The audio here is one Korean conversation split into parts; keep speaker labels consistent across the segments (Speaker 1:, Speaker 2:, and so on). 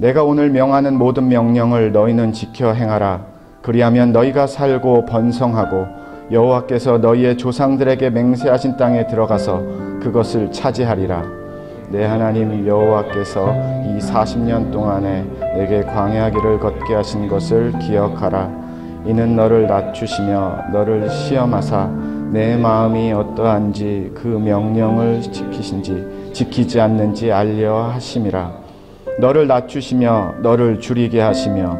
Speaker 1: 내가 오늘 명하는 모든 명령을 너희는 지켜 행하라. 그리하면 너희가 살고 번성하고 여호와께서 너희의 조상들에게 맹세하신 땅에 들어가서 그것을 차지하리라. 내 하나님 여호와께서 이 40년 동안에 내게 광야 길을 걷게 하신 것을 기억하라. 이는 너를 낮추시며 너를 시험하사 내 마음이 어떠한지 그 명령을 지키신지 지키지 않는지 알려 하심이라. 너를 낮추시며 너를 줄이게 하시며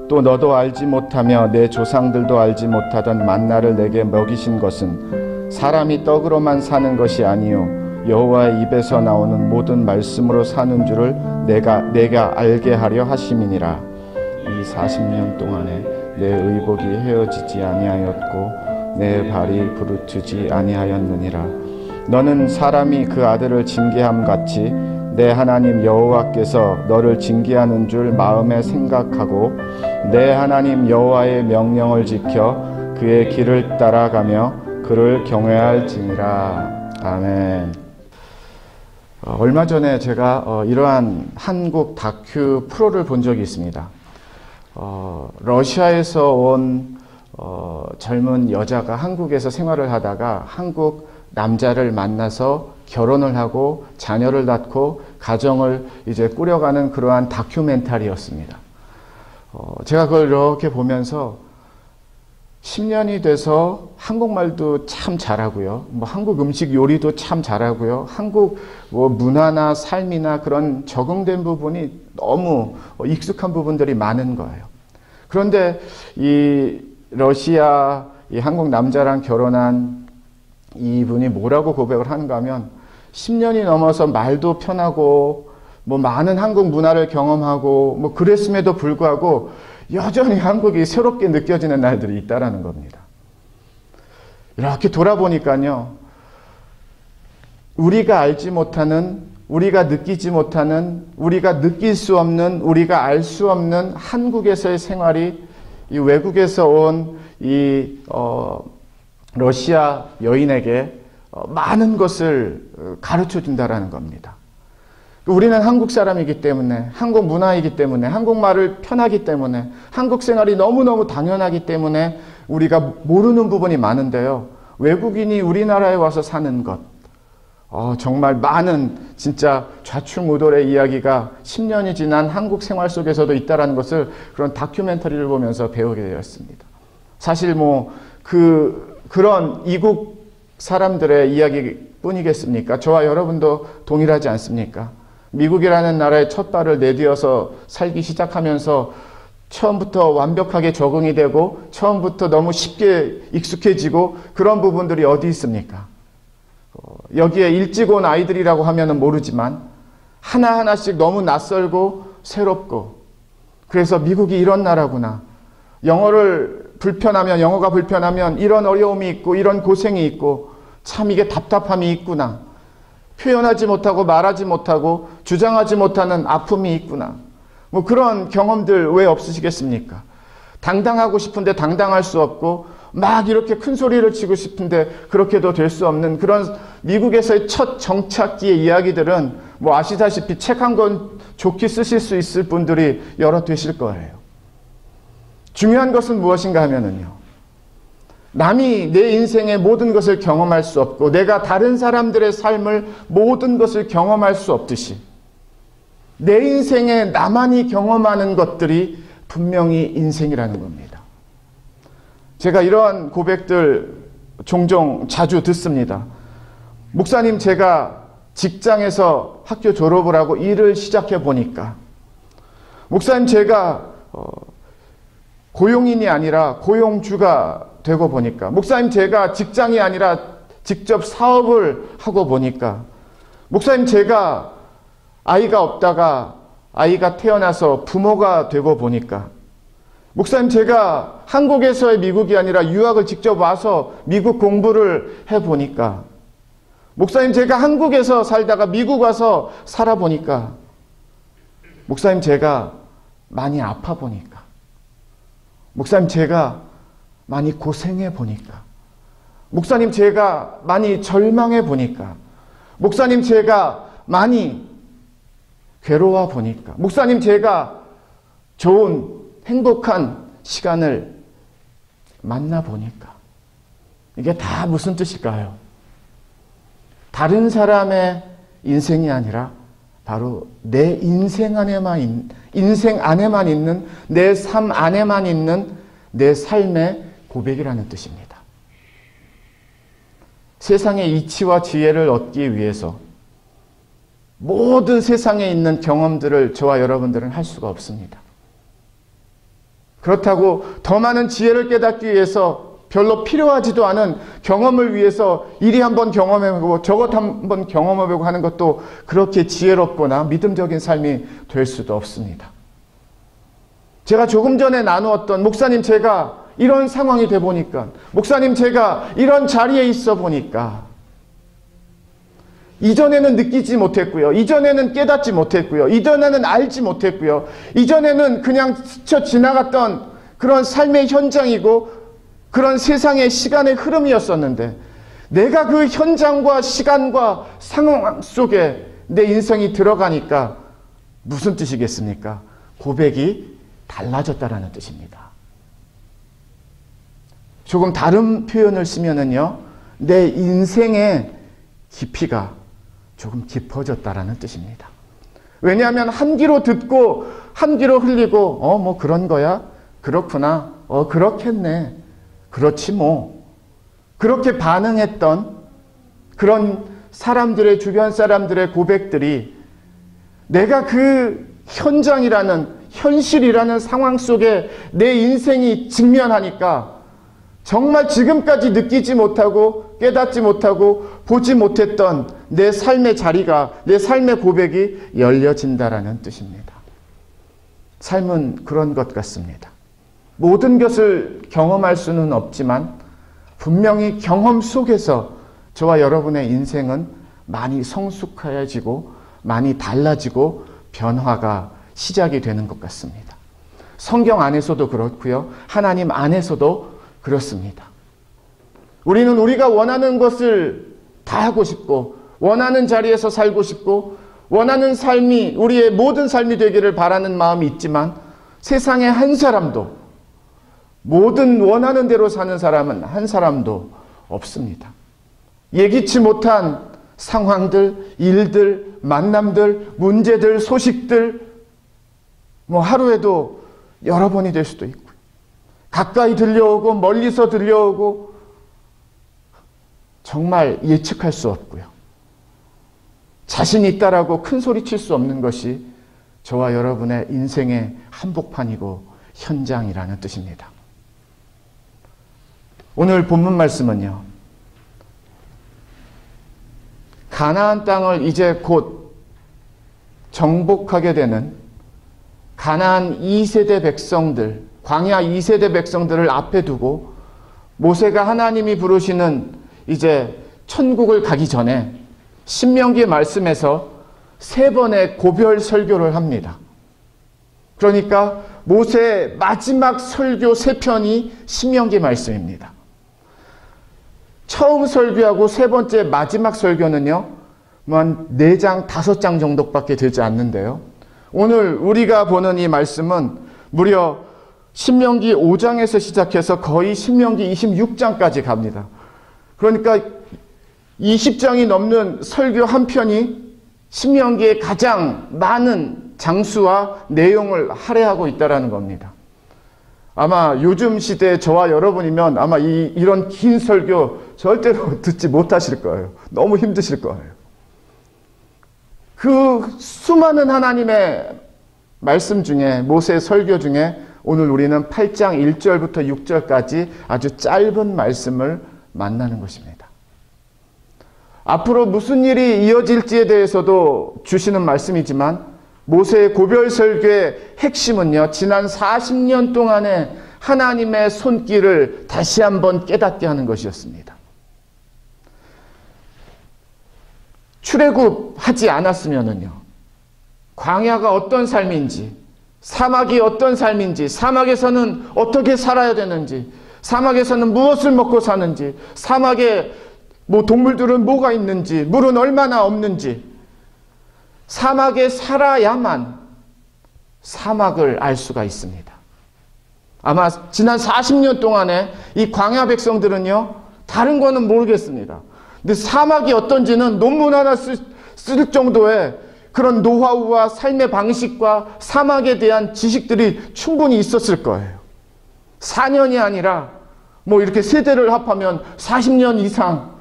Speaker 1: 또 너도 알지 못하며 내 조상들도 알지 못하던 만나를 내게 먹이신 것은 사람이 떡으로만 사는 것이 아니요 여호와의 입에서 나오는 모든 말씀으로 사는 줄을 내가 알게 하려 하심이니라. 이 40년 동안에 내 의복이 헤어지지 아니하였고 내 발이 부르트지 아니하였느니라. 너는 사람이 그 아들을 징계함 같이 내 하나님 여호와께서 너를 징계하는 줄 마음에 생각하고 내 하나님 여호와의 명령을 지켜 그의 길을 따라가며 그를 경외할지니라. 아멘. 얼마 전에 제가 이러한 한국 다큐 프로를 본 적이 있습니다. 러시아에서 온 젊은 여자가 한국에서 생활을 하다가 한국 남자를 만나서 결혼을 하고 자녀를 낳고 가정을 이제 꾸려가는 그러한 다큐멘터리였습니다. 제가 그걸 이렇게 보면서 10년이 돼서 한국말도 참 잘하고요. 한국 음식 요리도 참 잘하고요. 한국 문화나 삶이나 그런 적응된 부분이 너무 익숙한 부분들이 많은 거예요. 그런데 이 러시아 이 한국 남자랑 결혼한 이분이 뭐라고 고백을 하는가 하면 10년이 넘어서 말도 편하고 많은 한국 문화를 경험하고 그랬음에도 불구하고 여전히 한국이 새롭게 느껴지는 날들이 있다라는 겁니다. 이렇게 돌아보니까요, 우리가 알지 못하는, 우리가 느끼지 못하는, 우리가 느낄 수 없는, 우리가 알 수 없는 한국에서의 생활이 이 외국에서 온 이 러시아 여인에게 많은 것을 가르쳐 준다라는 겁니다. 우리는 한국 사람이기 때문에, 한국 문화이기 때문에, 한국말을 편하기 때문에, 한국 생활이 너무너무 당연하기 때문에 우리가 모르는 부분이 많은데요. 외국인이 우리나라에 와서 사는 것, 정말 많은 진짜 좌충우돌의 이야기가 10년이 지난 한국 생활 속에서도 있다는 것을 그런 다큐멘터리를 보면서 배우게 되었습니다. 사실 그런 이국 사람들의 이야기뿐이겠습니까? 저와 여러분도 동일하지 않습니까? 미국이라는 나라에 첫 발을 내디뎌서 살기 시작하면서 처음부터 완벽하게 적응이 되고 처음부터 너무 쉽게 익숙해지고 그런 부분들이 어디 있습니까? 여기에 일찍 온 아이들이라고 하면은 모르지만 하나하나씩 너무 낯설고 새롭고 그래서 미국이 이런 나라구나. 영어가 불편하면 이런 어려움이 있고 이런 고생이 있고 참 이게 답답함이 있구나. 표현하지 못하고 말하지 못하고 주장하지 못하는 아픔이 있구나. 그런 경험들 왜 없으시겠습니까? 당당하고 싶은데 당당할 수 없고 막 이렇게 큰 소리를 치고 싶은데 그렇게도 될 수 없는 그런 미국에서의 첫 정착기의 이야기들은 아시다시피 책 한 권 좋게 쓰실 수 있을 분들이 여러 되실 거예요. 중요한 것은 무엇인가 하면은요. 남이 내 인생의 모든 것을 경험할 수 없고 내가 다른 사람들의 삶을 모든 것을 경험할 수 없듯이 내 인생에 나만이 경험하는 것들이 분명히 인생이라는 겁니다. 제가 이러한 고백들 종종 자주 듣습니다. 목사님, 제가 직장에서 학교 졸업을 하고 일을 시작해 보니까 목사님, 제가 고용인이 아니라 고용주가 되고 보니까 목사님, 제가 직장이 아니라 직접 사업을 하고 보니까 목사님, 제가 아이가 없다가 아이가 태어나서 부모가 되고 보니까 목사님, 제가 한국에서의 미국이 아니라 유학을 직접 와서 미국 공부를 해보니까 목사님, 제가 한국에서 살다가 미국 와서 살아보니까 목사님, 제가 많이 아파 보니까 목사님, 제가 많이 고생해 보니까 목사님, 제가 많이 절망해 보니까 목사님, 제가 많이 괴로워 보니까, 목사님 제가 좋은 행복한 시간을 만나 보니까, 이게 다 무슨 뜻일까요? 다른 사람의 인생이 아니라 바로 내 인생 안에만 있는, 내 삶 안에만 있는 내 삶의 고백이라는 뜻입니다. 세상의 이치와 지혜를 얻기 위해서 모든 세상에 있는 경험들을 저와 여러분들은 할 수가 없습니다. 그렇다고 더 많은 지혜를 깨닫기 위해서 별로 필요하지도 않은 경험을 위해서 이리 한번 경험해보고 저것 한번 경험해보고 하는 것도 그렇게 지혜롭거나 믿음적인 삶이 될 수도 없습니다. 제가 조금 전에 나누었던, 목사님 제가 이런 상황이 돼 보니까, 목사님 제가 이런 자리에 있어 보니까, 이전에는 느끼지 못했고요, 이전에는 깨닫지 못했고요, 이전에는 알지 못했고요, 이전에는 그냥 스쳐 지나갔던 그런 삶의 현장이고 그런 세상의 시간의 흐름이었었는데, 내가 그 현장과 시간과 상황 속에 내 인생이 들어가니까 무슨 뜻이겠습니까? 고백이 달라졌다라는 뜻입니다. 조금 다른 표현을 쓰면은요, 내 인생의 깊이가 조금 깊어졌다라는 뜻입니다. 왜냐하면 한 귀로 듣고 한 귀로 흘리고, 뭐 그런 거야? 그렇구나. 그렇겠네. 그렇지 뭐. 그렇게 반응했던 그런 사람들의, 주변 사람들의 고백들이 내가 그 현장이라는, 현실이라는 상황 속에 내 인생이 직면하니까 정말 지금까지 느끼지 못하고 깨닫지 못하고 보지 못했던 내 삶의 자리가, 내 삶의 고백이 열려진다라는 뜻입니다. 삶은 그런 것 같습니다. 모든 것을 경험할 수는 없지만 분명히 경험 속에서 저와 여러분의 인생은 많이 성숙해지고 많이 달라지고 변화가 시작이 되는 것 같습니다. 성경 안에서도 그렇고요, 하나님 안에서도 그렇습니다. 우리는 우리가 원하는 것을 다 하고 싶고, 원하는 자리에서 살고 싶고, 원하는 삶이 우리의 모든 삶이 되기를 바라는 마음이 있지만, 세상에 한 사람도, 모든 원하는 대로 사는 사람은 한 사람도 없습니다. 예기치 못한 상황들, 일들, 만남들, 문제들, 소식들, 하루에도 여러 번이 될 수도 있고요. 가까이 들려오고 멀리서 들려오고 정말 예측할 수 없고요. 자신 있다라고 큰 소리 칠 수 없는 것이 저와 여러분의 인생의 한복판이고 현장이라는 뜻입니다. 오늘 본문 말씀은요, 가나안 땅을 이제 곧 정복하게 되는 가나안 2세대 백성들, 광야 2세대 백성들을 앞에 두고 모세가 하나님이 부르시는 이제 천국을 가기 전에 신명기 말씀에서 3번의 고별 설교를 합니다. 그러니까 모세의 마지막 설교 3편이 신명기 말씀입니다. 처음 설교하고 3번째 마지막 설교는요, 한 4장, 5장 정도밖에 되지 않는데요. 오늘 우리가 보는 이 말씀은 무려 신명기 5장에서 시작해서 거의 신명기 26장까지 갑니다. 그러니까 20장이 넘는 설교 한 편이 신명기의 가장 많은 장수와 내용을 할애하고 있다는 겁니다. 아마 요즘 시대에 저와 여러분이면 아마 이런 긴 설교 절대로 듣지 못하실 거예요. 너무 힘드실 거예요. 그 수많은 하나님의 말씀 중에, 모세의 설교 중에 오늘 우리는 8장 1절부터 6절까지 아주 짧은 말씀을 만나는 것입니다. 앞으로 무슨 일이 이어질지에 대해서도 주시는 말씀이지만, 모세의 고별 설교의 핵심은요, 지난 40년 동안의 하나님의 손길을 다시 한번 깨닫게 하는 것이었습니다. 출애굽하지 않았으면은요, 광야가 어떤 삶인지, 사막이 어떤 삶인지, 사막에서는 어떻게 살아야 되는지, 사막에서는 무엇을 먹고 사는지, 사막에 동물들은 뭐가 있는지, 물은 얼마나 없는지, 사막에 살아야만 사막을 알 수가 있습니다. 아마 지난 40년 동안에 이 광야 백성들은요, 다른 거는 모르겠습니다. 근데 사막이 어떤지는 논문 하나 쓸 정도의 그런 노하우와 삶의 방식과 사막에 대한 지식들이 충분히 있었을 거예요. 4년이 아니라 뭐 이렇게 세대를 합하면 40년 이상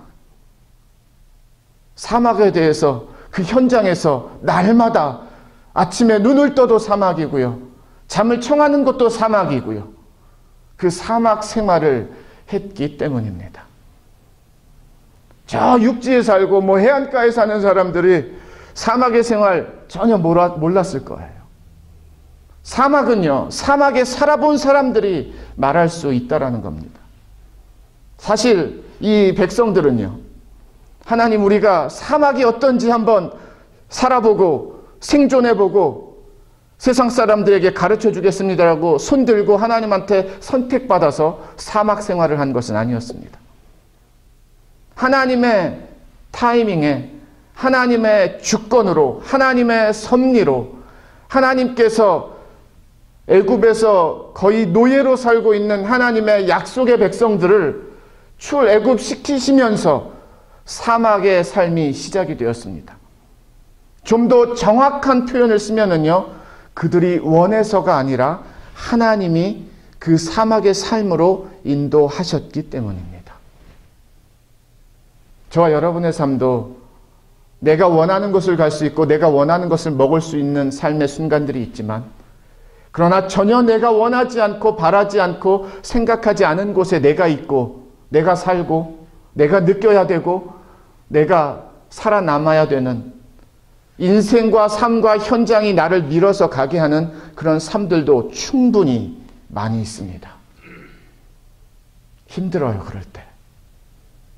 Speaker 1: 사막에 대해서 그 현장에서 날마다 아침에 눈을 떠도 사막이고요, 잠을 청하는 것도 사막이고요, 그 사막 생활을 했기 때문입니다. 저 육지에 살고 뭐 해안가에 사는 사람들이 사막의 생활 전혀 몰랐을 거예요. 사막은요, 사막에 살아본 사람들이 말할 수 있다라는 겁니다. 사실 이 백성들은요, 하나님, 우리가 사막이 어떤지 한번 살아보고 생존해보고 세상 사람들에게 가르쳐 주겠습니다라고 손들고 하나님한테 선택받아서 사막 생활을 한 것은 아니었습니다. 하나님의 타이밍에, 하나님의 주권으로, 하나님의 섭리로 하나님께서 애굽에서 거의 노예로 살고 있는 하나님의 약속의 백성들을 출애굽시키시면서 사막의 삶이 시작이 되었습니다. 좀 더 정확한 표현을 쓰면은요, 그들이 원해서가 아니라 하나님이 그 사막의 삶으로 인도하셨기 때문입니다. 저와 여러분의 삶도 내가 원하는 곳을 갈 수 있고 내가 원하는 것을 먹을 수 있는 삶의 순간들이 있지만, 그러나 전혀 내가 원하지 않고 바라지 않고 생각하지 않은 곳에 내가 있고 내가 살고 내가 느껴야 되고 내가 살아남아야 되는 인생과 삶과 현장이 나를 밀어서 가게 하는 그런 삶들도 충분히 많이 있습니다. 힘들어요, 그럴 때.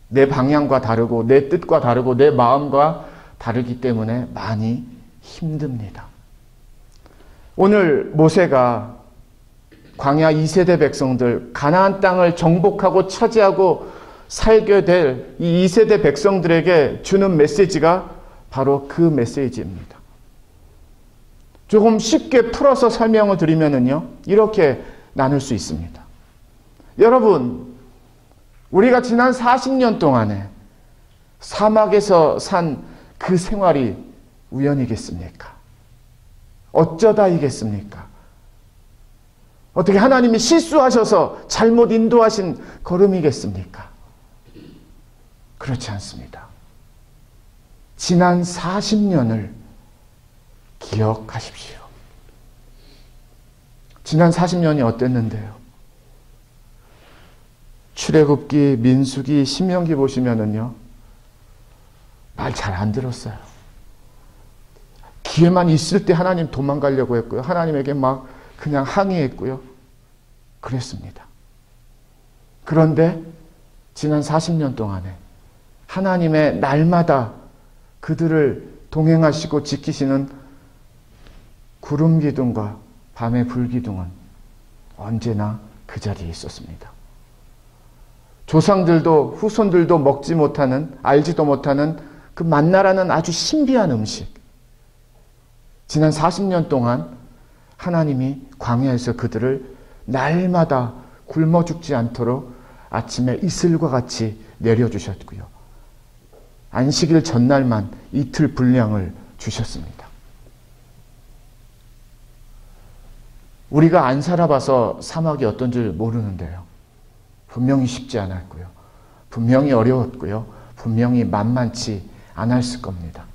Speaker 1: 내 방향과 다르고 내 뜻과 다르고 내 마음과 다르기 때문에 많이 힘듭니다. 오늘 모세가 광야 2세대 백성들, 가나안 땅을 정복하고 차지하고 살게 될 이 2세대 백성들에게 주는 메시지가 바로 그 메시지입니다. 조금 쉽게 풀어서 설명을 드리면은요, 이렇게 나눌 수 있습니다. 여러분, 우리가 지난 40년 동안에 사막에서 산 그 생활이 우연이겠습니까? 어쩌다이겠습니까? 어떻게 하나님이 실수하셔서 잘못 인도하신 걸음이겠습니까? 그렇지 않습니다. 지난 40년을 기억하십시오. 지난 40년이 어땠는데요? 출애굽기, 민수기, 신명기 보시면은요, 말 잘 안 들었어요. 기회만 있을 때 하나님 도망가려고 했고요. 하나님에게 막 그냥 항의했고요. 그랬습니다. 그런데 지난 40년 동안에 하나님의 날마다 그들을 동행하시고 지키시는 구름 기둥과 밤의 불 기둥은 언제나 그 자리에 있었습니다. 조상들도 후손들도 먹지 못하는, 알지도 못하는 그 만나라는 아주 신비한 음식. 지난 40년 동안 하나님이 광야에서 그들을 날마다 굶어 죽지 않도록 아침에 이슬과 같이 내려주셨고요. 안식일 전날만 이틀 분량을 주셨습니다. 우리가 안 살아봐서 사막이 어떤 줄 모르는데요. 분명히 쉽지 않았고요. 분명히 어려웠고요. 분명히 만만치 않았을 겁니다.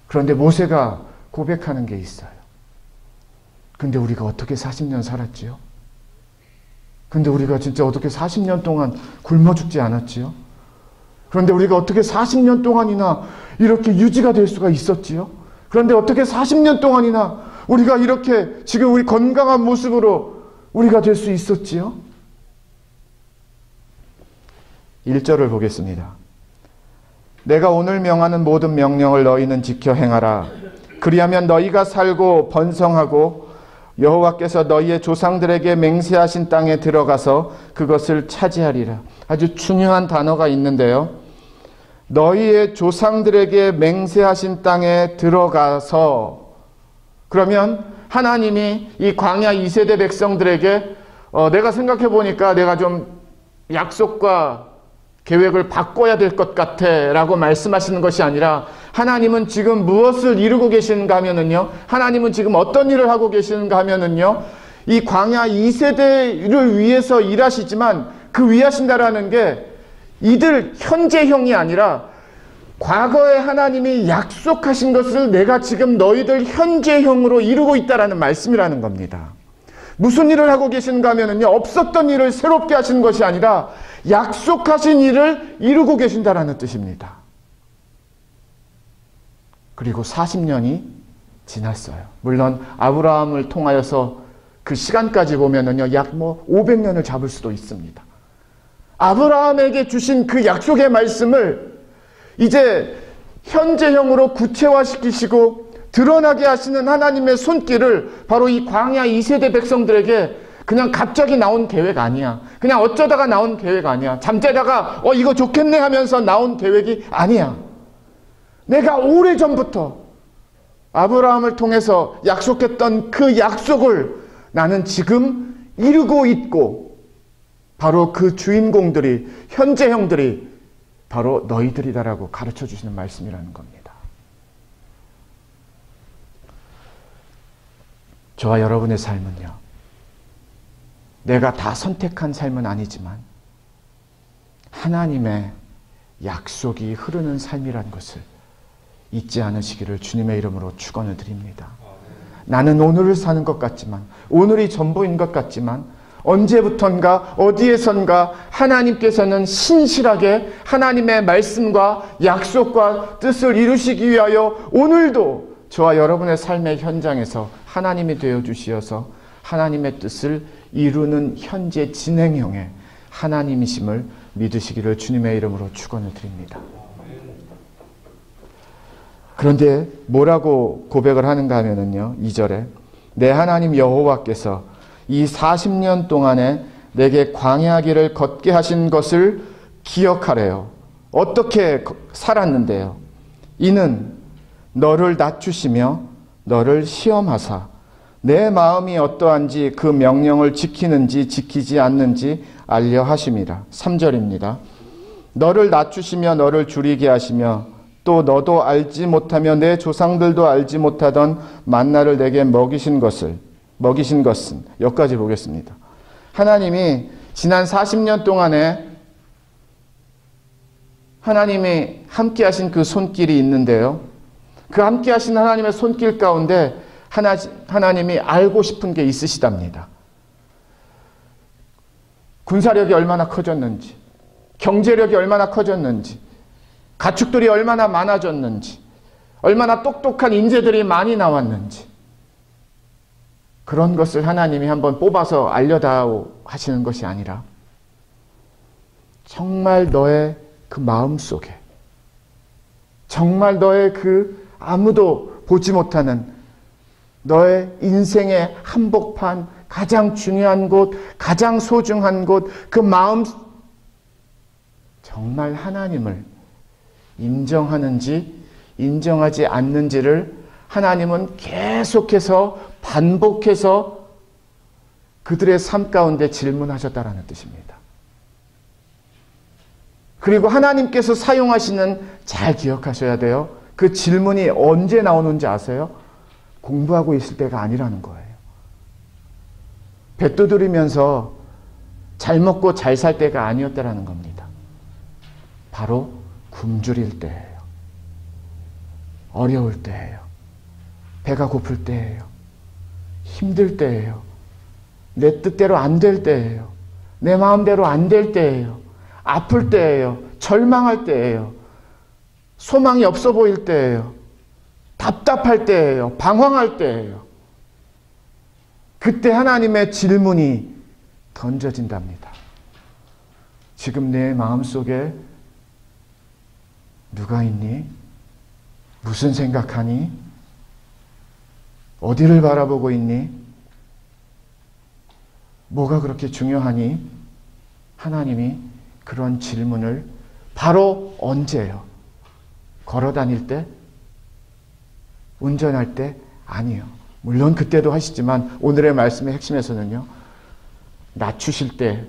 Speaker 1: 그런데 모세가 고백하는 게 있어요. 근데 우리가 어떻게 40년 살았지요? 근데 우리가 진짜 어떻게 40년 동안 굶어 죽지 않았지요? 그런데 우리가 어떻게 40년 동안이나 이렇게 유지가 될 수가 있었지요? 그런데 어떻게 40년 동안이나 우리가 이렇게 지금 우리 건강한 모습으로 우리가 될 수 있었지요? 1절을 보겠습니다. 내가 오늘 명하는 모든 명령을 너희는 지켜 행하라. 그리하면 너희가 살고 번성하고 여호와께서 너희의 조상들에게 맹세하신 땅에 들어가서 그것을 차지하리라. 아주 중요한 단어가 있는데요. 너희의 조상들에게 맹세하신 땅에 들어가서, 그러면 하나님이 이 광야 2세대 백성들에게 내가 생각해 보니까 내가 좀 약속과 계획을 바꿔야 될 것 같아 라고 말씀하시는 것이 아니라, 하나님은 지금 무엇을 이루고 계시는가 하면은요, 하나님은 지금 어떤 일을 하고 계시는가 하면은요, 이 광야 2세대를 위해서 일하시지만 그 위하신다라는 게 이들 현재형이 아니라 과거에 하나님이 약속하신 것을 내가 지금 너희들 현재형으로 이루고 있다라는 말씀이라는 겁니다. 무슨 일을 하고 계신가 하면은요, 없었던 일을 새롭게 하시는 것이 아니라 약속하신 일을 이루고 계신다라는 뜻입니다. 그리고 40년이 지났어요. 물론 아브라함을 통하여서 그 시간까지 보면은요, 약 500년을 잡을 수도 있습니다. 아브라함에게 주신 그 약속의 말씀을 이제 현재형으로 구체화시키시고 드러나게 하시는 하나님의 손길을 바로 이 광야 2세대 백성들에게 그냥 갑자기 나온 계획 아니야. 그냥 어쩌다가 나온 계획 아니야. 잠재다가 이거 좋겠네 하면서 나온 계획이 아니야. 내가 오래전부터 아브라함을 통해서 약속했던 그 약속을 나는 지금 이루고 있고, 바로 그 주인공들이, 현재형들이 바로 너희들이다라고 가르쳐 주시는 말씀이라는 겁니다. 저와 여러분의 삶은요, 내가 다 선택한 삶은 아니지만 하나님의 약속이 흐르는 삶이라는 것을 잊지 않으시기를 주님의 이름으로 축원을 드립니다. 나는 오늘을 사는 것 같지만, 오늘이 전부인 것 같지만, 언제부턴가 어디에선가 하나님께서는 신실하게 하나님의 말씀과 약속과 뜻을 이루시기 위하여 오늘도 저와 여러분의 삶의 현장에서 하나님이 되어주시어서 하나님의 뜻을 이루는 현재 진행형의 하나님이심을 믿으시기를 주님의 이름으로 축원을 드립니다. 그런데 뭐라고 고백을 하는가 하면은요, 2절에 내 하나님 여호와께서 이 40년 동안에 내게 광야길을 걷게 하신 것을 기억하래요. 어떻게 살았는데요? 이는 너를 낮추시며 너를 시험하사 내 마음이 어떠한지 그 명령을 지키는지 지키지 않는지 알려 하심이라. 3절입니다. 너를 낮추시며 너를 줄이게 하시며 또 너도 알지 못하며 내 조상들도 알지 못하던 만나를 내게 먹이신 것은, 여기까지 보겠습니다. 하나님이 지난 40년 동안에 하나님이 함께 하신 그 손길이 있는데요, 그 함께 하신 하나님의 손길 가운데 하나님이 알고 싶은 게 있으시답니다. 군사력이 얼마나 커졌는지, 경제력이 얼마나 커졌는지, 가축들이 얼마나 많아졌는지, 얼마나 똑똑한 인재들이 많이 나왔는지, 그런 것을 하나님이 한번 뽑아서 알려다오 하시는 것이 아니라 정말 너의 그 마음 속에, 정말 너의 그 아무도 보지 못하는 너의 인생의 한복판, 가장 중요한 곳, 가장 소중한 곳, 그 마음, 정말 하나님을 인정하는지 인정하지 않는지를 하나님은 계속해서 반복해서 그들의 삶 가운데 질문하셨다라는 뜻입니다. 그리고 하나님께서 사용하시는, 잘 기억하셔야 돼요, 그 질문이 언제 나오는지 아세요? 공부하고 있을 때가 아니라는 거예요. 배 두드리면서 잘 먹고 잘 살 때가 아니었다라는 겁니다. 바로 굶주릴 때예요. 어려울 때예요. 배가 고플 때예요. 힘들 때예요. 내 뜻대로 안 될 때예요. 내 마음대로 안 될 때예요. 아플 때예요. 절망할 때예요. 소망이 없어 보일 때예요. 답답할 때예요. 방황할 때예요. 그때 하나님의 질문이 던져진답니다. 지금 내 마음속에 누가 있니? 무슨 생각하니? 어디를 바라보고 있니? 뭐가 그렇게 중요하니? 하나님이 그런 질문을 바로 언제요? 걸어 다닐 때? 운전할 때? 아니요. 물론 그때도 하시지만 오늘의 말씀의 핵심에서는요, 낮추실 때,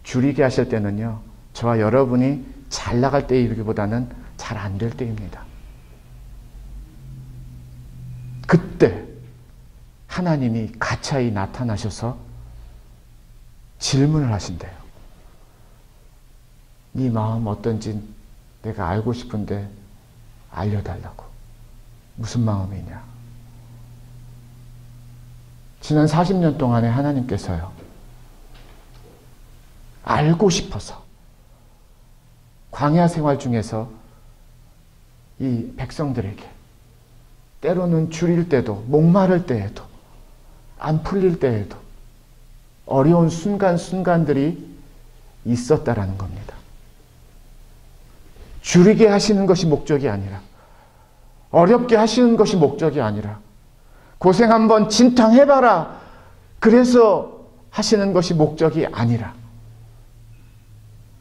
Speaker 1: 줄이게 하실 때는요, 저와 여러분이 잘 나갈 때이기보다는 잘 안 될 때입니다. 그때 하나님이 가차히 나타나셔서 질문을 하신대요. 네 마음 어떤지 내가 알고 싶은데 알려달라고. 무슨 마음이냐? 지난 40년 동안에 하나님께서요, 알고 싶어서 광야 생활 중에서 이 백성들에게 때로는 줄일 때도, 목마를 때에도, 안 풀릴 때에도 어려운 순간순간들이 있었다라는 겁니다. 줄이게 하시는 것이 목적이 아니라, 어렵게 하시는 것이 목적이 아니라, 고생 한번 진탕해봐라 그래서 하시는 것이 목적이 아니라,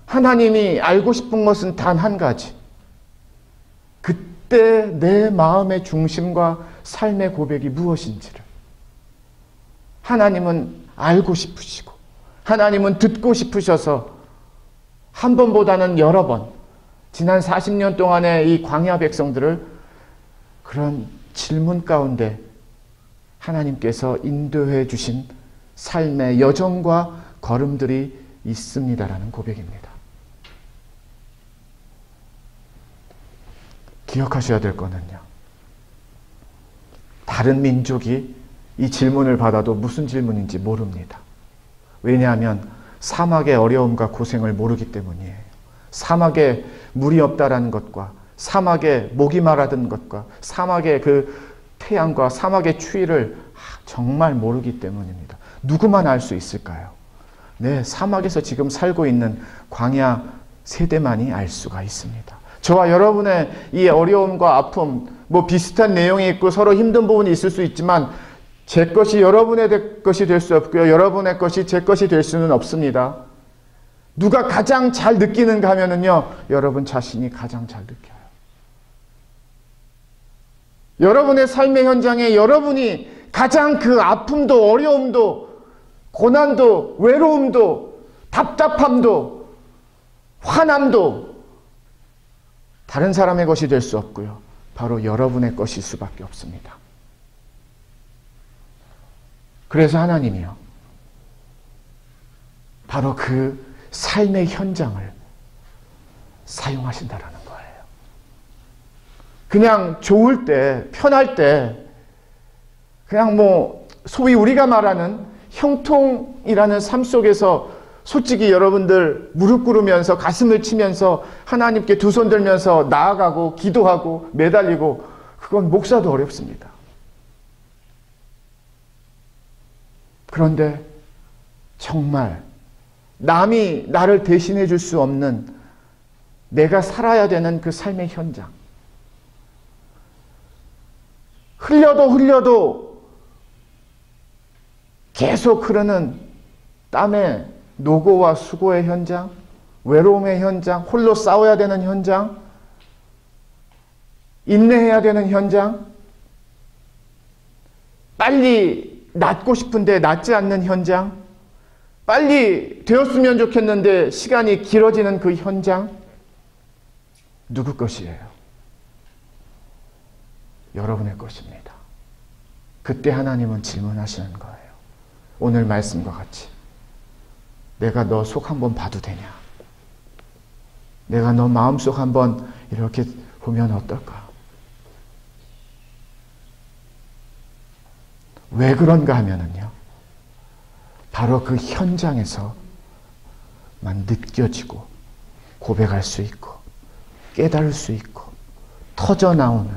Speaker 1: 하나님이 알고 싶은 것은 단 한 가지. 그때 내 마음의 중심과 삶의 고백이 무엇인지를 하나님은 알고 싶으시고, 하나님은 듣고 싶으셔서 한 번보다는 여러 번, 지난 40년 동안의 이 광야 백성들을 그런 질문 가운데 하나님께서 인도해 주신 삶의 여정과 걸음들이 있습니다라는 고백입니다. 기억하셔야 될 거는요, 다른 민족이 이 질문을 받아도 무슨 질문인지 모릅니다. 왜냐하면 사막의 어려움과 고생을 모르기 때문이에요. 사막에 물이 없다라는 것과, 사막에 목이 마르던 것과, 사막의 그 태양과 사막의 추위를 정말 모르기 때문입니다. 누구만 알 수 있을까요? 네, 사막에서 지금 살고 있는 광야 세대만이 알 수가 있습니다. 저와 여러분의 이 어려움과 아픔, 뭐 비슷한 내용이 있고 서로 힘든 부분이 있을 수 있지만, 제 것이 여러분의 것이 될 수 없고요, 여러분의 것이 제 것이 될 수는 없습니다. 누가 가장 잘 느끼는가 하면은요, 여러분 자신이 가장 잘 느껴요. 여러분의 삶의 현장에 여러분이 가장 그 아픔도 어려움도 고난도 외로움도 답답함도 화남도 다른 사람의 것이 될 수 없고요, 바로 여러분의 것일 수밖에 없습니다. 그래서 하나님이요, 바로 그 삶의 현장을 사용하신다라는 거예요. 그냥 좋을 때, 편할 때, 그냥 뭐 소위 우리가 말하는 형통이라는 삶 속에서 솔직히 여러분들 무릎 꿇으면서 가슴을 치면서 하나님께 두 손 들면서 나아가고 기도하고 매달리고, 그건 목사도 어렵습니다. 그런데 정말 남이 나를 대신해 줄 수 없는 내가 살아야 되는 그 삶의 현장, 흘려도 계속 흐르는 땀의 노고와 수고의 현장, 외로움의 현장, 홀로 싸워야 되는 현장, 인내해야 되는 현장, 빨리 낫고 싶은데 낫지 않는 현장, 빨리 되었으면 좋겠는데 시간이 길어지는 그 현장, 누구 것이에요? 여러분의 것입니다. 그때 하나님은 질문하시는 거예요. 오늘 말씀과 같이, 내가 너 속 한번 봐도 되냐? 내가 너 마음속 한번 이렇게 보면 어떨까? 왜 그런가 하면은요, 바로 그 현장에서만 느껴지고 고백할 수 있고 깨달을 수 있고 터져나오는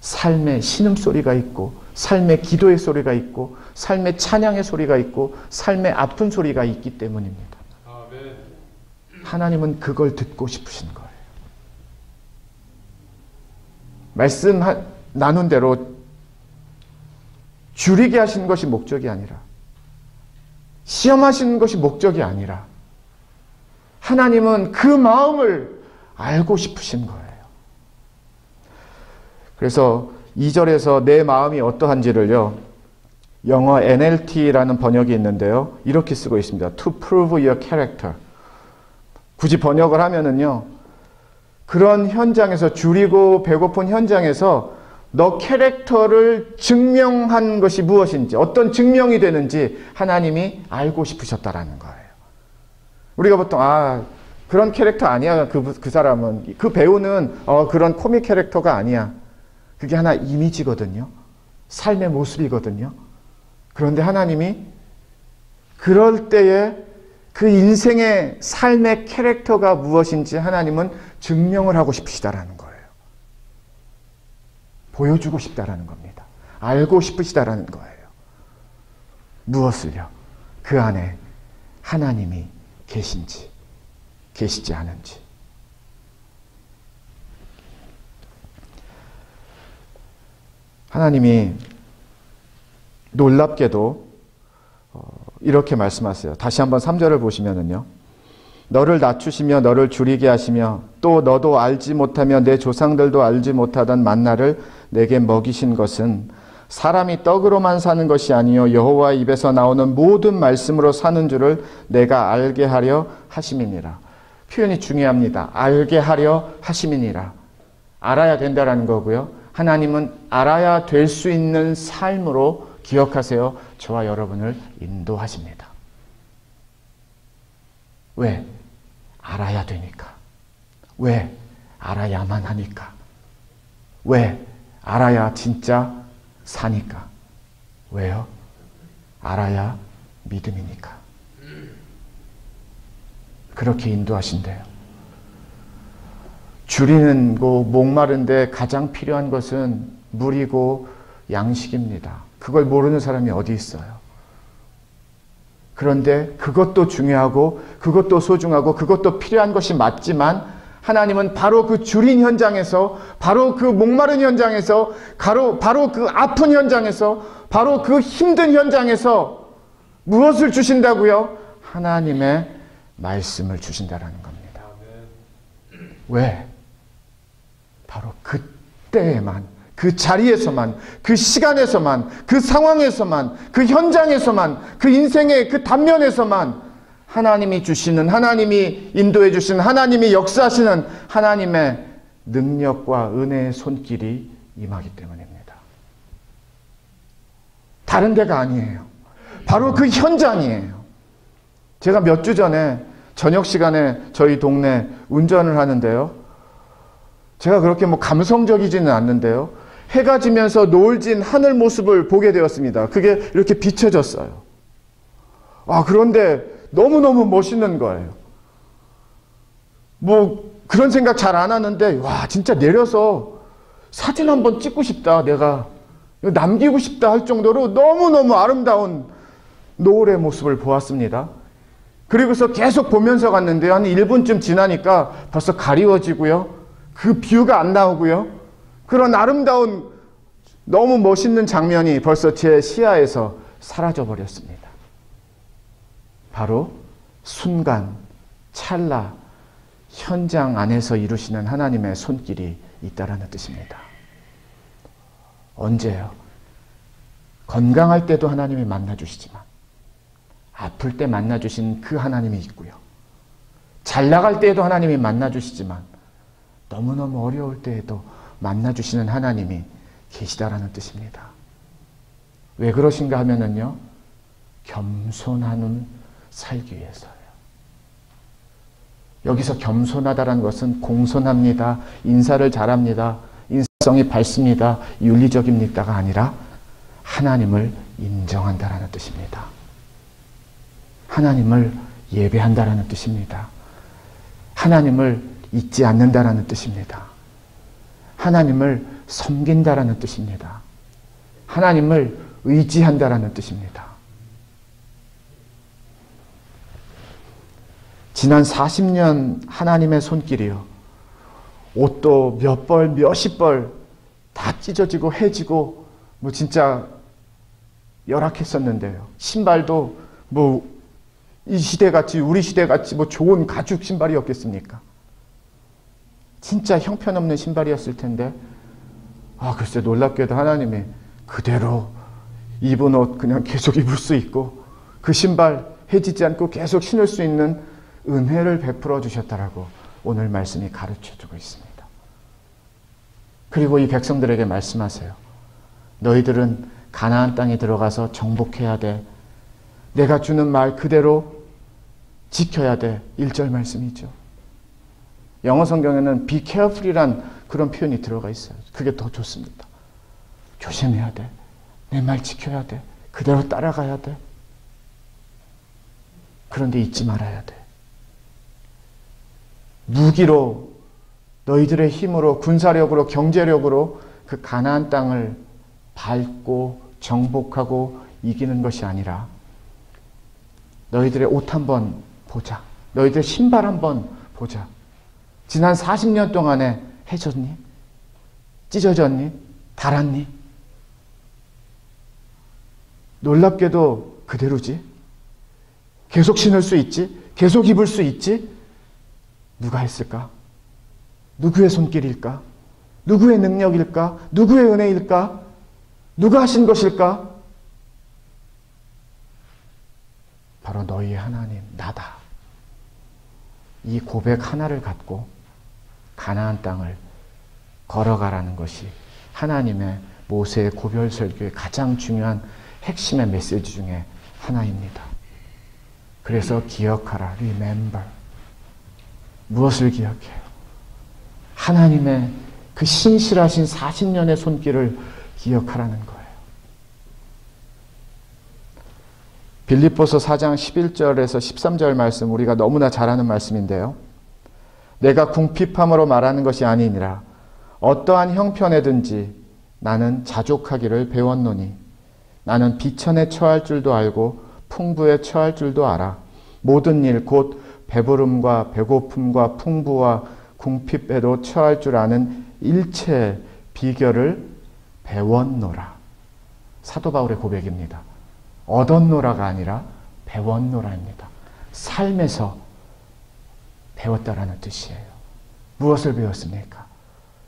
Speaker 1: 삶의 신음소리가 있고, 삶의 기도의 소리가 있고, 삶의 찬양의 소리가 있고, 삶의 아픈 소리가 있기 때문입니다. 하나님은 그걸 듣고 싶으신 거예요. 말씀 나눈 대로 줄이게 하시는 것이 목적이 아니라, 시험하시는 것이 목적이 아니라, 하나님은 그 마음을 알고 싶으신 거예요. 그래서 2절에서 내 마음이 어떠한지를요, 영어 NLT라는 번역이 있는데요, 이렇게 쓰고 있습니다. To prove your character. 굳이 번역을 하면은요, 그런 현장에서, 줄이고 배고픈 현장에서 너 캐릭터를 증명한 것이 무엇인지, 어떤 증명이 되는지 하나님이 알고 싶으셨다라는 거예요. 우리가 보통 그런 캐릭터 아니야. 그 사람은, 그 배우는 그런 코믹 캐릭터가 아니야. 그게 하나 이미지거든요. 삶의 모습이거든요. 그런데 하나님이 그럴 때에 그 인생의 삶의 캐릭터가 무엇인지 하나님은 증명을 하고 싶으시다라는 거예요. 보여주고 싶다라는 겁니다. 알고 싶으시다라는 거예요. 무엇을요? 그 안에 하나님이 계신지, 계시지 않은지. 하나님이 놀랍게도 이렇게 말씀하세요. 다시 한번 3절을 보시면은요, 너를 낮추시며 너를 줄이게 하시며 또 너도 알지 못하며 내 조상들도 알지 못하던 만나를 내게 먹이신 것은 사람이 떡으로만 사는 것이 아니요 여호와 입에서 나오는 모든 말씀으로 사는 줄을 내가 알게 하려 하심이니라. 표현이 중요합니다. 알게 하려 하심이니라. 알아야 된다라는 거고요. 하나님은 알아야 될 수 있는 삶으로, 기억하세요, 저와 여러분을 인도하십니다. 왜? 알아야 되니까. 왜? 알아야만 하니까. 왜? 알아야 진짜 사니까. 왜요? 알아야 믿음이니까. 그렇게 인도하신대요. 줄이는 거, 목마른데 가장 필요한 것은 물이고 양식입니다. 그걸 모르는 사람이 어디 있어요? 그런데 그것도 중요하고 그것도 소중하고 그것도 필요한 것이 맞지만 하나님은 바로 그 줄인 현장에서, 바로 그 목마른 현장에서, 바로 그 아픈 현장에서, 바로 그 힘든 현장에서 무엇을 주신다고요? 하나님의 말씀을 주신다라는 겁니다. 왜? 바로 그때에만, 그 자리에서만, 그 시간에서만, 그 상황에서만, 그 현장에서만, 그 인생의 그 단면에서만 하나님이 주시는, 하나님이 인도해 주시는, 하나님이 역사하시는 하나님의 능력과 은혜의 손길이 임하기 때문입니다. 다른 데가 아니에요. 바로 그 현장이에요. 제가 몇 주 전에 저녁 시간에 저희 동네 운전을 하는데요, 제가 그렇게 감성적이지는 않는데요, 해가 지면서 노을 진 하늘 모습을 보게 되었습니다. 그게 이렇게 비춰졌어요. 그런데 너무너무 멋있는 거예요. 그런 생각 잘 안 하는데, 진짜 내려서 사진 한번 찍고 싶다, 내가 남기고 싶다 할 정도로 너무너무 아름다운 노을의 모습을 보았습니다. 그리고서 계속 보면서 갔는데 한 1분쯤 지나니까 벌써 가리워지고요, 그 뷰가 안 나오고요, 그런 아름다운 너무 멋있는 장면이 벌써 제 시야에서 사라져 버렸습니다. 바로 순간, 찰나, 현장 안에서 이루시는 하나님의 손길이 있다라는 뜻입니다. 언제요? 건강할 때도 하나님이 만나주시지만, 아플 때 만나주신 그 하나님이 있고요, 잘 나갈 때에도 하나님이 만나주시지만 너무너무 어려울 때에도 만나주시는 하나님이 계시다라는 뜻입니다. 왜 그러신가 하면은요, 겸손한 살기 위해서요. 여기서 겸손하다라는 것은 공손합니다, 인사를 잘합니다, 인성이 밝습니다, 윤리적입니다가 아니라 하나님을 인정한다라는 뜻입니다. 하나님을 예배한다라는 뜻입니다. 하나님을 잊지 않는다라는 뜻입니다. 하나님을 섬긴다라는 뜻입니다. 하나님을 의지한다라는 뜻입니다. 지난 40년 하나님의 손길이요, 옷도 몇 벌, 몇십 벌 다 찢어지고 해지고 진짜 열악했었는데요, 신발도 이 시대같이, 우리 시대같이 좋은 가죽 신발이었겠습니까? 진짜 형편없는 신발이었을 텐데 글쎄 놀랍게도 하나님이 그대로 입은 옷 그냥 계속 입을 수 있고 그 신발 해지지 않고 계속 신을 수 있는 은혜를 베풀어 주셨다라고 오늘 말씀이 가르쳐주고 있습니다. 그리고 이 백성들에게 말씀하세요. 너희들은 가나안 땅에 들어가서 정복해야 돼. 내가 주는 말 그대로 지켜야 돼. 1절 말씀이죠. 영어 성경에는 be careful이란 그런 표현이 들어가 있어요. 그게 더 좋습니다. 조심해야 돼. 내 말 지켜야 돼. 그대로 따라가야 돼. 그런데 잊지 말아야 돼. 무기로 너희들의 힘으로 군사력으로 경제력으로 그 가나안 땅을 밟고 정복하고 이기는 것이 아니라 너희들의 옷 한번 보자. 너희들의 신발 한번 보자. 지난 40년 동안에 해졌니? 찢어졌니? 닳았니? 놀랍게도 그대로지. 계속 신을 수 있지. 계속 입을 수 있지. 누가 했을까? 누구의 손길일까? 누구의 능력일까? 누구의 은혜일까? 누가 하신 것일까? 바로 너희의 하나님, 나다. 이 고백 하나를 갖고 가나안 땅을 걸어가라는 것이 하나님의 모세의 고별 설교의 가장 중요한 핵심의 메시지 중에 하나입니다. 그래서 기억하라, remember. 무엇을 기억해요? 하나님의 그 신실하신 40년의 손길을 기억하라는 거예요. 빌립보서 4장 11절에서 13절 말씀, 우리가 너무나 잘 아는 말씀인데요. 내가 궁핍함으로 말하는 것이 아니니라. 어떠한 형편에든지 나는 자족하기를 배웠노니 나는 비천에 처할 줄도 알고 풍부에 처할 줄도 알아. 모든 일 곧 배부름과 배고픔과 풍부와 궁핍에도 처할 줄 아는 일체의 비결을 배웠노라. 사도 바울의 고백입니다. 얻었노라가 아니라 배웠노라입니다. 삶에서 배웠다라는 뜻이에요. 무엇을 배웠습니까?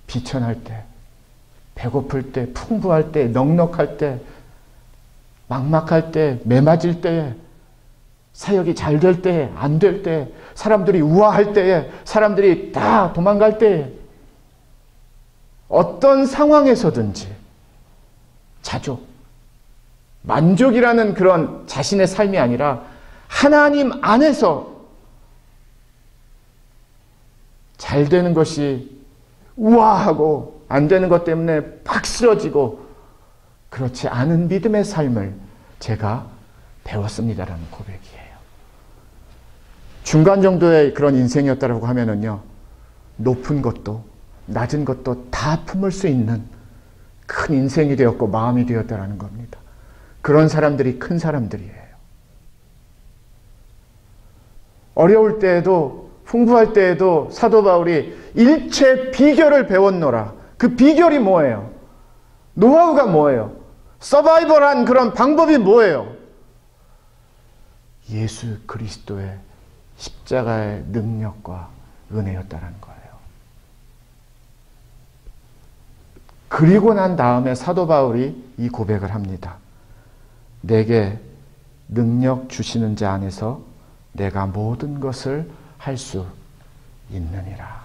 Speaker 1: 비천할 때, 배고플 때, 풍부할 때, 넉넉할 때, 막막할 때, 매맞을 때에, 사역이 잘 될 때에, 안 될 때에, 사람들이 우아할 때에, 사람들이 다 도망갈 때에, 어떤 상황에서든지 자족, 만족이라는 그런 자신의 삶이 아니라 하나님 안에서 잘 되는 것이 우아하고 안 되는 것 때문에 팍 쓰러지고 그렇지 않은 믿음의 삶을 제가 배웠습니다라는 고백이에요. 중간 정도의 그런 인생이었다라고 하면은요, 높은 것도 낮은 것도 다 품을 수 있는 큰 인생이 되었고 마음이 되었다라는 겁니다. 그런 사람들이 큰 사람들이에요. 어려울 때에도 풍부할 때에도 사도 바울이 일체 비결을 배웠노라. 그 비결이 뭐예요? 노하우가 뭐예요? 서바이벌한 그런 방법이 뭐예요? 예수 그리스도의 십자가의 능력과 은혜였다라는 거예요. 그리고 난 다음에 사도 바울이 이 고백을 합니다. 내게 능력 주시는 자 안에서 내가 모든 것을 할 수 있느니라.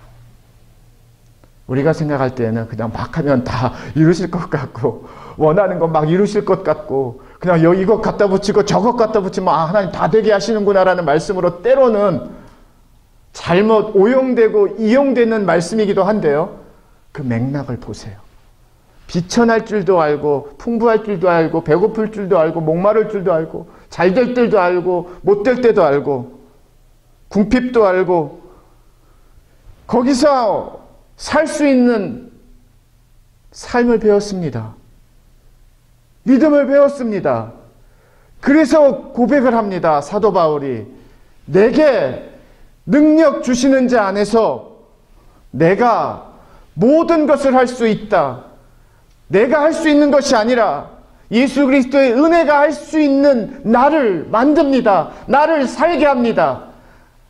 Speaker 1: 우리가 생각할 때는 그냥 막 하면 다 이루실 것 같고 원하는 거 막 이루실 것 같고 그냥 이것 갖다 붙이고 저것 갖다 붙이면 하나님 다 되게 하시는구나라는 말씀으로 때로는 잘못 오용되고 이용되는 말씀이기도 한데요. 그 맥락을 보세요. 비천할 줄도 알고 풍부할 줄도 알고 배고플 줄도 알고 목마를 줄도 알고 잘 될 때도 알고 못 될 때도 알고 궁핍도 알고 거기서 살 수 있는 삶을 배웠습니다. 믿음을 배웠습니다. 그래서 고백을 합니다. 사도 바울이 내게 능력 주시는 자 안에서 내가 모든 것을 할 수 있다. 내가 할 수 있는 것이 아니라 예수 그리스도의 은혜가 할 수 있는 나를 만듭니다. 나를 살게 합니다.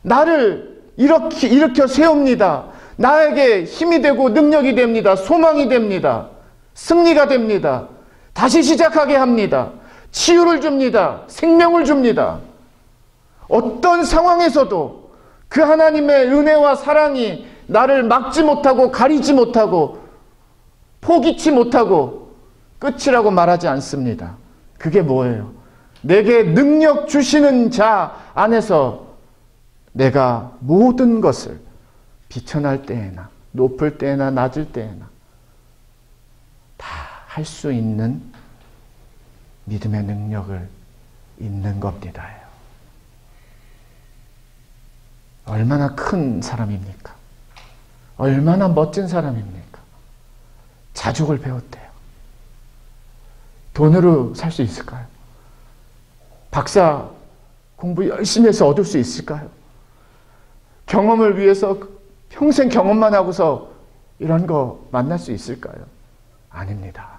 Speaker 1: 나를 일으켜 세웁니다. 나에게 힘이 되고 능력이 됩니다. 소망이 됩니다. 승리가 됩니다. 다시 시작하게 합니다. 치유를 줍니다. 생명을 줍니다. 어떤 상황에서도 그 하나님의 은혜와 사랑이 나를 막지 못하고 가리지 못하고 포기치 못하고 끝이라고 말하지 않습니다. 그게 뭐예요? 내게 능력 주시는 자 안에서 내가 모든 것을 비천할 때에나 높을 때에나 낮을 때에나 다 할 수 있는 믿음의 능력을 있는 겁니다. 얼마나 큰 사람입니까? 얼마나 멋진 사람입니까? 자족을 배웠대요. 돈으로 살 수 있을까요? 박사 공부 열심히 해서 얻을 수 있을까요? 경험을 위해서 평생 경험만 하고서 이런 거 만날 수 있을까요? 아닙니다.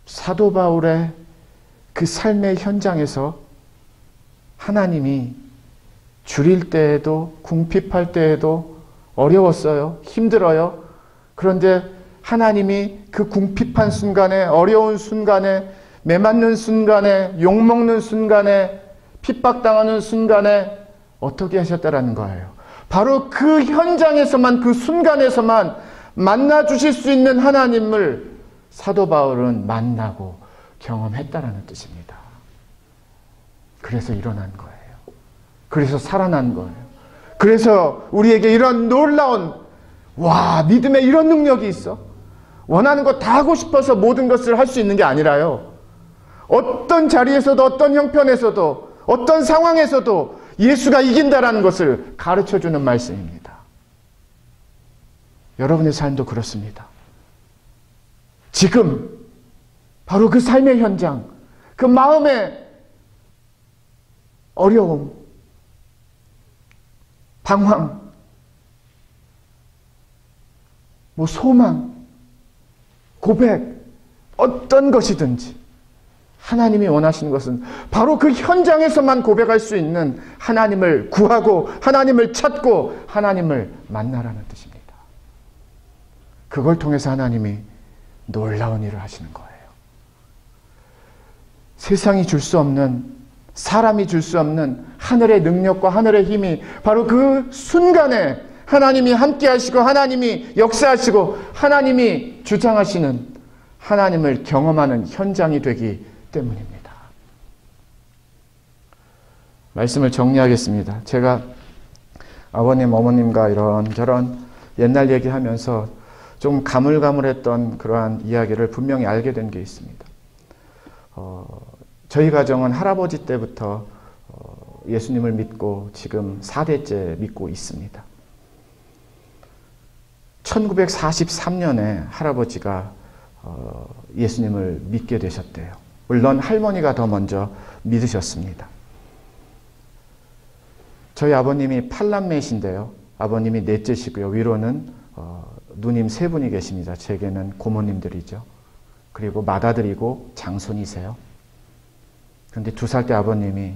Speaker 1: 사도 바울의 그 삶의 현장에서 하나님이 줄일 때에도 궁핍할 때에도 어려웠어요. 힘들어요. 그런데 하나님이 그 궁핍한 순간에 어려운 순간에 매맞는 순간에 욕먹는 순간에 핍박당하는 순간에 어떻게 하셨다라는 거예요. 바로 그 현장에서만 그 순간에서만 만나 주실 수 있는 하나님을 사도 바울은 만나고 경험했다라는 뜻입니다. 그래서 일어난 거예요. 그래서 살아난 거예요. 그래서 우리에게 이런 놀라운 믿음의 이런 능력이 있어. 원하는 거 다 하고 싶어서 모든 것을 할 수 있는 게 아니라요. 어떤 자리에서도 어떤 형편에서도 어떤 상황에서도 예수가 이긴다라는 것을 가르쳐주는 말씀입니다. 여러분의 삶도 그렇습니다. 지금 바로 그 삶의 현장, 그 마음의 어려움, 방황, 소망, 고백, 어떤 것이든지 하나님이 원하시는 것은 바로 그 현장에서만 고백할 수 있는 하나님을 구하고 하나님을 찾고 하나님을 만나라는 뜻입니다. 그걸 통해서 하나님이 놀라운 일을 하시는 거예요. 세상이 줄 수 없는, 사람이 줄 수 없는 하늘의 능력과 하늘의 힘이 바로 그 순간에 하나님이 함께 하시고 하나님이 역사하시고 하나님이 주장하시는 하나님을 경험하는 현장이 되기 때문입니다. 말씀을 정리하겠습니다. 제가 아버님, 어머님과 이런저런 옛날 얘기하면서 좀 가물가물했던 그러한 이야기를 분명히 알게 된 게 있습니다. 저희 가정은 할아버지 때부터 예수님을 믿고 지금 4대째 믿고 있습니다. 1943년에 할아버지가 예수님을 믿게 되셨대요. 물론 할머니가 더 먼저 믿으셨습니다. 저희 아버님이 8남매이신데요. 아버님이 넷째시고요. 위로는 누님 3분이 계십니다. 제게는 고모님들이죠. 그리고 맏아들이고 장손이세요. 그런데 2살 때 아버님이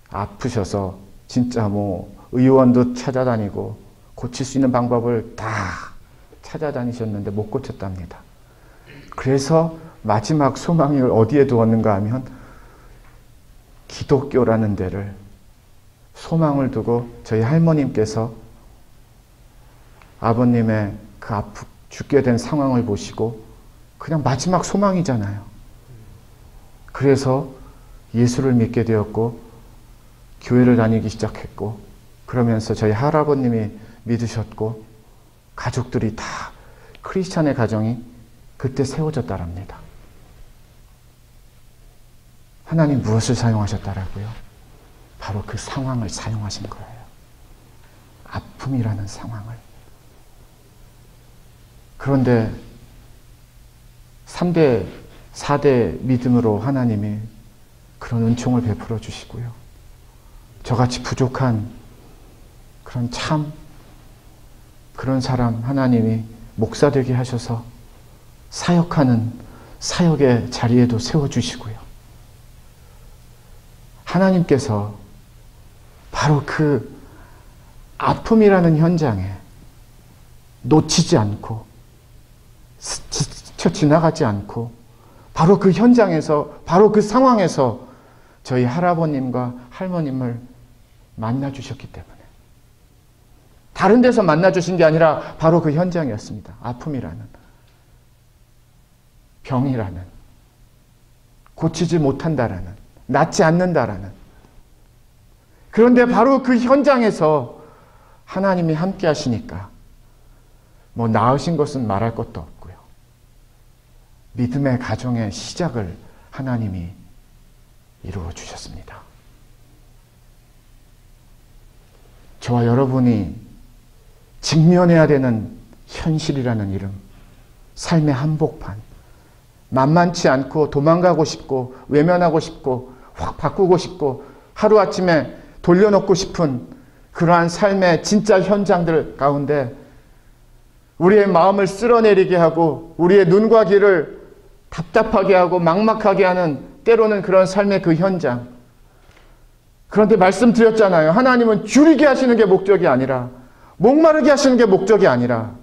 Speaker 1: 아프셔서 진짜 의원도 찾아다니고 고칠 수 있는 방법을 다 찾아다니셨는데 못 고쳤답니다. 그래서 마지막 소망을 어디에 두었는가 하면 기독교라는 데를 소망을 두고 저희 할머님께서 아버님의 그 죽게 된 상황을 보시고 그냥 마지막 소망이잖아요. 그래서 예수를 믿게 되었고 교회를 다니기 시작했고 그러면서 저희 할아버님이 믿으셨고 가족들이 다 크리스찬의 가정이 그때 세워졌다랍니다. 하나님 무엇을 사용하셨다라고요? 바로 그 상황을 사용하신 거예요. 아픔이라는 상황을. 그런데 3대, 4대 믿음으로 하나님이 그런 은총을 베풀어 주시고요. 저같이 부족한 그런 사람 하나님이 목사 되게 하셔서 사역하는 사역의 자리에도 세워주시고요. 하나님께서 바로 그 아픔이라는 현장에 놓치지 않고 스쳐 지나가지 않고 바로 그 현장에서, 바로 그 상황에서 저희 할아버님과 할머님을 만나주셨기 때문에, 다른 데서 만나주신 게 아니라 바로 그 현장이었습니다. 아픔이라는, 병이라는, 고치지 못한다라는, 낫지 않는다라는. 그런데 바로 그 현장에서 하나님이 함께 하시니까 뭐 나으신 것은 말할 것도 없고요. 믿음의 가정의 시작을 하나님이 이루어 주셨습니다. 저와 여러분이 직면해야 되는 현실이라는 이름, 삶의 한복판, 만만치 않고 도망가고 싶고 외면하고 싶고 확 바꾸고 싶고 하루아침에 돌려놓고 싶은 그러한 삶의 진짜 현장들 가운데 우리의 마음을 쓸어내리게 하고 우리의 눈과 귀를 답답하게 하고 막막하게 하는 때로는 그런 삶의 그 현장. 그런데 말씀드렸잖아요. 하나님은 줄이게 하시는 게 목적이 아니라, 목마르게 하시는 게 목적이 아니라,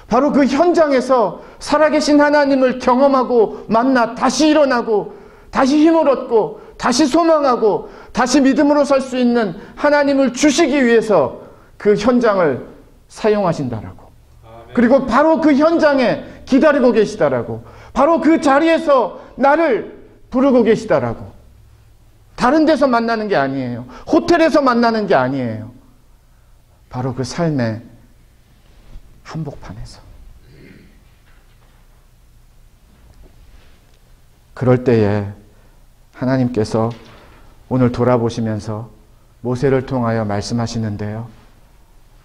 Speaker 1: 바로 그 현장에서 살아계신 하나님을 경험하고 만나 다시 일어나고 다시 힘을 얻고 다시 소망하고 다시 믿음으로 살 수 있는 하나님을 주시기 위해서 그 현장을 사용하신다라고. 그리고 바로 그 현장에 기다리고 계시다라고. 바로 그 자리에서 나를 부르고 계시다라고. 다른 데서 만나는 게 아니에요. 호텔에서 만나는 게 아니에요. 바로 그 삶의 한복판에서. 그럴 때에 하나님께서 오늘 돌아보시면서 모세를 통하여 말씀하시는데요.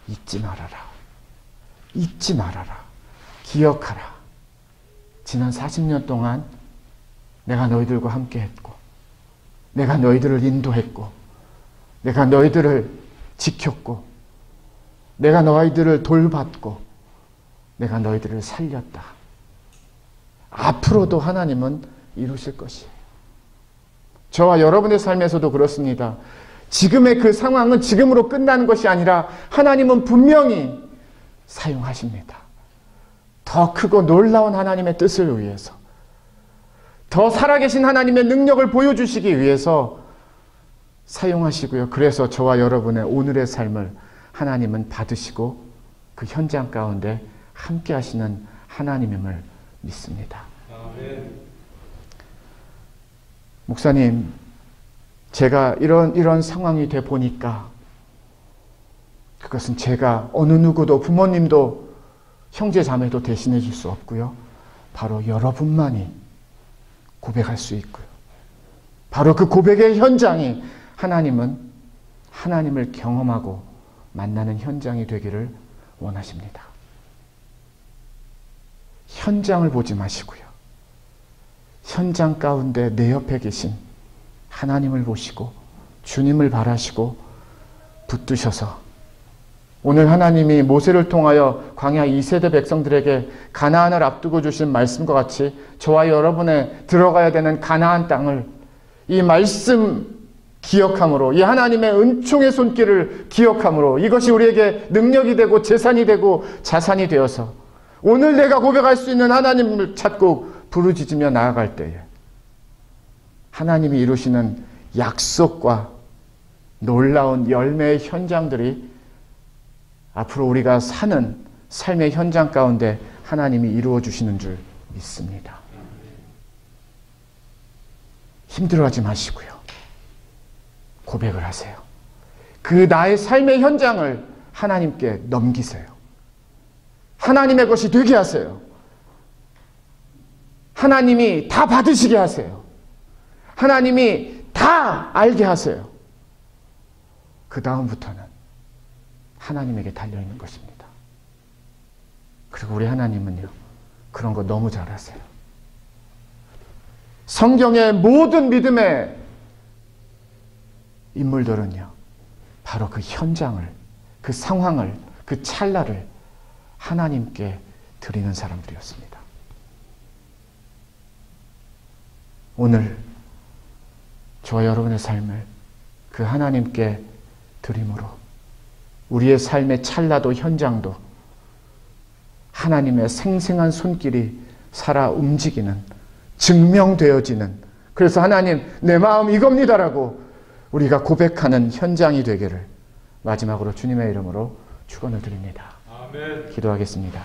Speaker 1: 잊지 말아라. 잊지 말아라. 기억하라. 지난 40년 동안 내가 너희들과 함께 했고, 내가 너희들을 인도했고, 내가 너희들을 지켰고, 내가 너희들을 돌봤고, 내가 너희들을 살렸다. 앞으로도 하나님은 이루실 것이에요. 저와 여러분의 삶에서도 그렇습니다. 지금의 그 상황은 지금으로 끝나는 것이 아니라 하나님은 분명히 사용하십니다. 더 크고 놀라운 하나님의 뜻을 위해서, 더 살아계신 하나님의 능력을 보여주시기 위해서 사용하시고요. 그래서 저와 여러분의 오늘의 삶을 하나님은 받으시고 그 현장 가운데 함께 하시는 하나님임을 믿습니다. 아멘. 목사님, 제가 이런 상황이 돼 보니까 그것은 제가 어느 누구도, 부모님도 형제 자매도 대신해 줄 수 없고요. 바로 여러분만이 고백할 수 있고요. 바로 그 고백의 현장이 하나님은 하나님을 경험하고 만나는 현장이 되기를 원하십니다. 현장을 보지 마시고요. 현장 가운데 내 옆에 계신 하나님을 보시고 주님을 바라시고 붙드셔서, 오늘 하나님이 모세를 통하여 광야 2세대 백성들에게 가나안을 앞두고 주신 말씀과 같이 저와 여러분의 들어가야 되는 가나안 땅을 이 말씀 기억함으로, 이 하나님의 은총의 손길을 기억함으로, 이것이 우리에게 능력이 되고 재산이 되고 자산이 되어서 오늘 내가 고백할 수 있는 하나님을 찾고 부르짖으며 나아갈 때에 하나님이 이루시는 약속과 놀라운 열매의 현장들이 앞으로 우리가 사는 삶의 현장 가운데 하나님이 이루어 주시는 줄 믿습니다. 힘들어하지 마시고요. 고백을 하세요. 그 나의 삶의 현장을 하나님께 넘기세요. 하나님의 것이 되게 하세요. 하나님이 다 받으시게 하세요. 하나님이 다 알게 하세요. 그 다음부터는 하나님에게 달려있는 것입니다. 그리고 우리 하나님은요, 그런 거 너무 잘하세요. 성경의 모든 믿음의 인물들은요, 바로 그 현장을, 그 상황을, 그 찰나를 하나님께 드리는 사람들이었습니다. 오늘 저와 여러분의 삶을 그 하나님께 드림으로 우리의 삶의 찰나도 현장도 하나님의 생생한 손길이 살아 움직이는, 증명되어지는, 그래서 하나님 내 마음 이겁니다라고 우리가 고백하는 현장이 되기를 마지막으로 주님의 이름으로 축원을 드립니다. 아멘. 기도하겠습니다.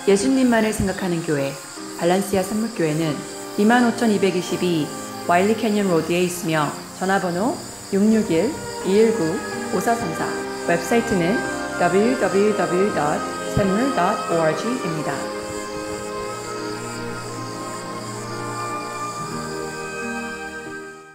Speaker 2: 예수님만을 생각하는 교회 발란시아 산목교회는 25,222 와일리 캐니언 로드에 있으며 전화번호 661-219-5434, 웹사이트는 www.샘물.org입니다.